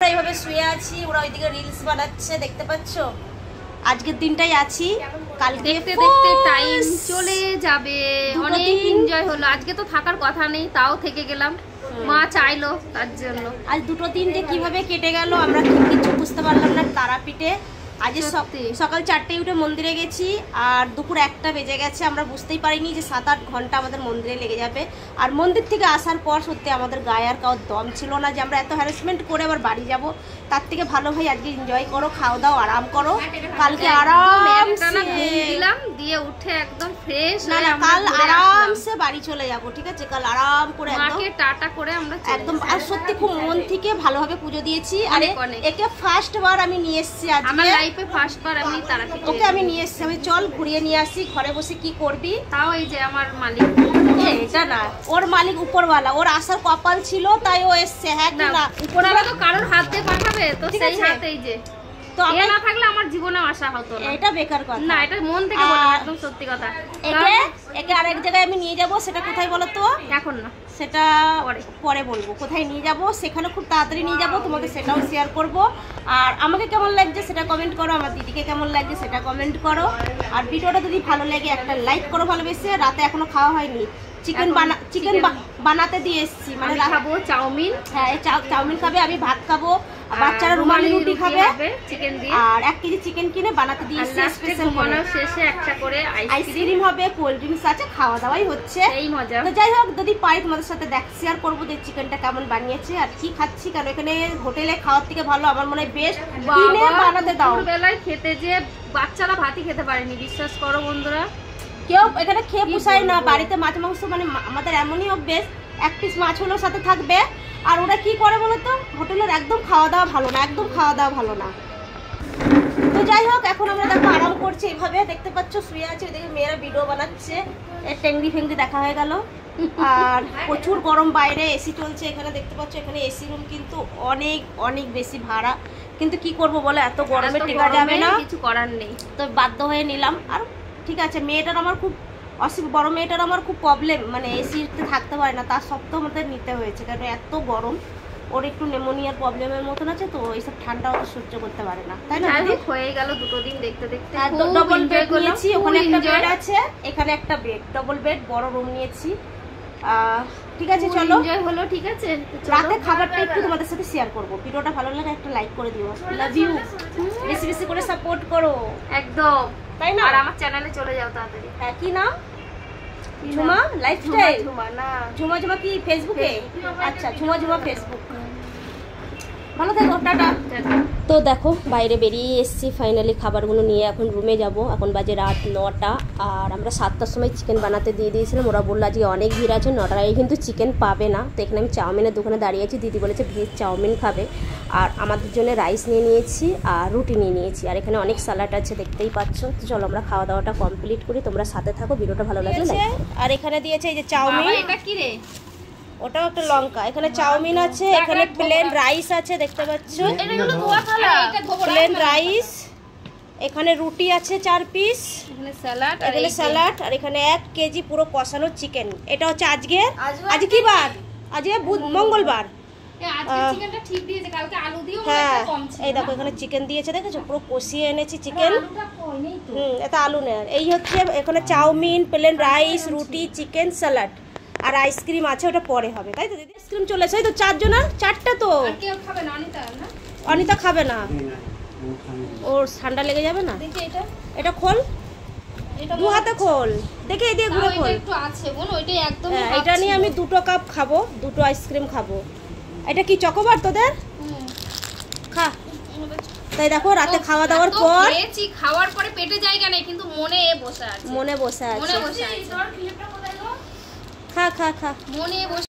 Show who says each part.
Speaker 1: এইভাবে শুয়ে আছি, ওরা ওইদিকে রিলস বানাচ্ছে দেখতে পাচ্ছ। আজকের দিনটাই আছি, কালকে
Speaker 2: দেখতে দেখতে টাইম চলে যাবে। অনেক এনজয় হলো, আজকে তো থাকার কথা নেই তাও থেকে গেলাম, মা চাইলো তার জন্য।
Speaker 1: আজ দুটো দিন যে কিভাবে কেটে গেল আমরা কিছু বুঝতে পারলাম না। তারাপীঠে আজ সকাল 4টায় উঠে মন্দিরে গেছি আর দুপুর 1টা বেজে গেছে। আমরা বুঝতেই পারিনি যে 7-8 ঘন্টা আমাদের মন্দিরে লেগে যাবে। আর মন্দির থেকে আসার পর সত্যি আমাদের গায়ে আর কারোর দম ছিল না যে আমরা এত হ্যারাসমেন্ট করে আবার বাড়ি যাব। তার থেকে ভালো ভাই আজকে এনজয় করো, খাওয়া দাও, আরাম করো। কালকে আরামসে
Speaker 2: দিলাম দিয়ে উঠে একদম ফ্রেশ
Speaker 1: না কাল আরামসে বাড়ি চলে যাব, ঠিক আছে? কাল আরাম করে একদম
Speaker 2: টাটা করে আমরা
Speaker 1: একদম। আর সত্যি খুব মন থেকে ভালোভাবে পুজো দিয়েছি। আর একে ফার্স্ট বার আমি নিয়ে এসেছি আজকে লাইফে, ফার্স্ট বার আমি তারাপীঠে ওকে আমি নিয়ে এসেছি। আমি চল ঘুরিয়ে নিয়ে আসি, ঘরে বসে কি করবি?
Speaker 2: তাও এই যে আমার মালিক,
Speaker 1: এটা না ওর মালিক উপরওয়ালা, ওর আসার কপাল ছিল তাই ও এসছে। হ্যাঁ কি না,
Speaker 2: উপরওয়ালা তো কারোর হাত দিয়ে পাঠাবে, তো সেই হাতেই যে তো এ না থাকলে আমার জীবনে আসা হতো না। এটা বেকার কথা না, এটা মন থেকে বলা একদম সত্যি কথা। একে আরেক জায়গায় আমি নিয়ে যাব, সেটা কোথায় বলো তো? এখন না, সেটা পরে বলবো কোথায় নিয়ে যাব। সেখানে খুব তাড়াতাড়ি নিয়ে যাব, তোমাকে সেটাও শেয়ার করব। আর আমাকে কেমন লাগছে সেটা কমেন্ট করো, আমার দিদিকে কেমন লাগছে সেটা কমেন্ট করো। আর ভিডিওটা যদি ভালো লাগে একটা লাইক করো ভালোবেসে। রাতে এখনো খাওয়া হয়নি, চিকেন বানাতে দিয়ে এসেছি। মানে খাবো চাউমিন, হ্যাঁ চাউমিন খাবে, আমি ভাত খাবো, বাচ্চারা রুমালি রুটি খাবে চিকেন দিয়ে। আর 1 কেজি চিকেন কিনে বানাতে দিয়ে এসেছি স্পেশাল। শেষে একটা করে আইসক্রিম হবে, কোল্ড ড্রিঙ্কস আছে, খাওয়া দাওয়াই হচ্ছে এই মজা। তো যাই হোক, যদি পাই তোমাদের সাথে শেয়ার করবো যে চিকেনটা কেমন বানিয়েছে আর কি খাচ্ছি। কারণ এখানে হোটেলে খাওয়ার থেকে ভালো আমার মনে হয় বেস্ট কিনে বানাতে দাও। বেলায় খেতে যে বাচ্চারা ভাতই খেতে পারেনি, বিশ্বাস করো বন্ধুরা। কেউ এখানে খেয়ে পুষায় না। বাড়িতে মাছ মাংস মানে আমাদের এমনই অভ্যেস, 1 পিস মাছ হলেও সাথে থাকবে। আর ওরা কি করে বলো তো, হোটেলের একদম খাওয়া দাওয়া ভালো না, একদম খাওয়া দাওয়া ভালো না। তো যাই হোক, এখন আমরা দেখো আরাম করছি এইভাবে, দেখতে পাচ্ছ শুয়ে আছে। ওইদিকে মেয়েরা ভিডিও বানাচ্ছে, টেংরি ফেংরি দেখা হয়ে গেল। আর প্রচুর গরম, বাইরে এসি চলছে। এখানে দেখতে পাচ্ছ, এখানে এসি রুম কিন্তু অনেক অনেক বেশি ভাড়া। কিন্তু কি করব বলে, এত গরমে টেকা যাবে না, কিছু করার নেই, তো বাধ্য হয়ে নিলাম। আর ঠিক আছে, মেয়েটার আমার খুব বড় মেয়েটার আমার খুব প্রবলেম, মানে এসিতে থাকতে পারে না, তার সত্ত্বেও আমাদের নিতে হয়েছে কারণ এত গরম। ওর একটু নেমোনিয়ার প্রবলেমের মতন আছে, তো এইসব ঠান্ডা অত সহ্য করতে পারে না, তাই না? হয়ে গেল দুটো দিন দেখতে দেখতে। ডবল বেড নিয়েছি, ওখানে একটা বেড আছে, এখানে একটা বেড, ডবল বেড, বড় রুম নিয়েছি। ঠিক আছে চলো, এনজয় হলো। ঠিক আছে, রাতে খাবারটা একটু তোমাদের সাথে শেয়ার করব। ভিডিওটা ভালো লাগে একটা লাইক করে দিও, লাভ ইউ। বেশি বেশি করে সাপোর্ট করো একদম, তাই না? আর আমার চ্যানেলে চলে যাও তাড়াতাড়ি। হ্যাঁ, কি নাম? ঝুমা লাইফস্টাইল। ঝুমা না, ঝুমা ঝুমা কি ফেসবুকে? আচ্ছা, ঝুমা ঝুমা ফেসবুক। ভালো থাকো, টাটা। তো দেখো বাইরে বেরিয়ে এসেছি ফাইনালি, খাবারগুলো নিয়ে এখন রুমে যাব। এখন বাজে রাত 9টা। আর আমরা 7টার সময় চিকেন বানাতে দিয়ে দিয়েছিলাম। ওরা বললো আজকে অনেক ভিড় আছে, 9টার আগে কিন্তু চিকেন পাবে না। তো এখানে আমি চাউমিনের দোকানে দাঁড়িয়ে আছি, দিদি বলেছে ভেজ চাউমিন খাবে। আর আমাদের জন্য রাইস নিয়ে নিয়েছি আর রুটি নিয়ে নিয়েছি। আর এখানে অনেক স্যালাড আছে, দেখতেই পাচ্ছ। তো চলো আমরা খাওয়া দাওয়াটা কমপ্লিট করি, তোমরা সাথে থাকো, ভিডিওটা ভালো লাগলে লাইক। আর এখানে দিয়েছে এই যে চাউমিন, এটা কি রে? ওটাও একটা লঙ্কা। এখানে চাউমিন আছে, এখানে প্লেন রাইস আছে, দেখতে পাচ্ছ প্লেন রাইস। এখানে রুটি আছে 4 পিস, এখানে স্যালাড, আর এখানে 1 কেজি পুরো কষানো চিকেন। এটা হচ্ছে আজ কি বার? আজকে মঙ্গলবার। হ্যাঁ, এই দেখো এখানে চিকেন দিয়েছে, দেখেছো পুরো কষিয়ে এনেছি চিকেন। এটা আলু নেই। এই হচ্ছে এখানে চাউমিন, প্লেন রাইস, রুটি, চিকেন, স্যালাড আর আইসক্রিম আছে, ওটা পরে হবে, তাই তো দিদি? আইসক্রিম চলেছে তো 4 জনের, 4টা তো। অনিতা খাবে না, ওর ঠান্ডা লেগে যাবে না। এটা খোল, 2 হাতে খোল, দেখে এই দিয়ে ঘুরে খোল। এটা নিয়ে আমি 2 কাপ খাবো, 2 আইসক্রিম খাবো। এটা কি চকোবার তোদের? খা। তাই দেখো রাতে খাওয়া দাওয়ার পর খাওয়ার পরে পেটে জায়গা নেই, কিন্তু মনে বসে আছে, খা খা খা, মনে বসে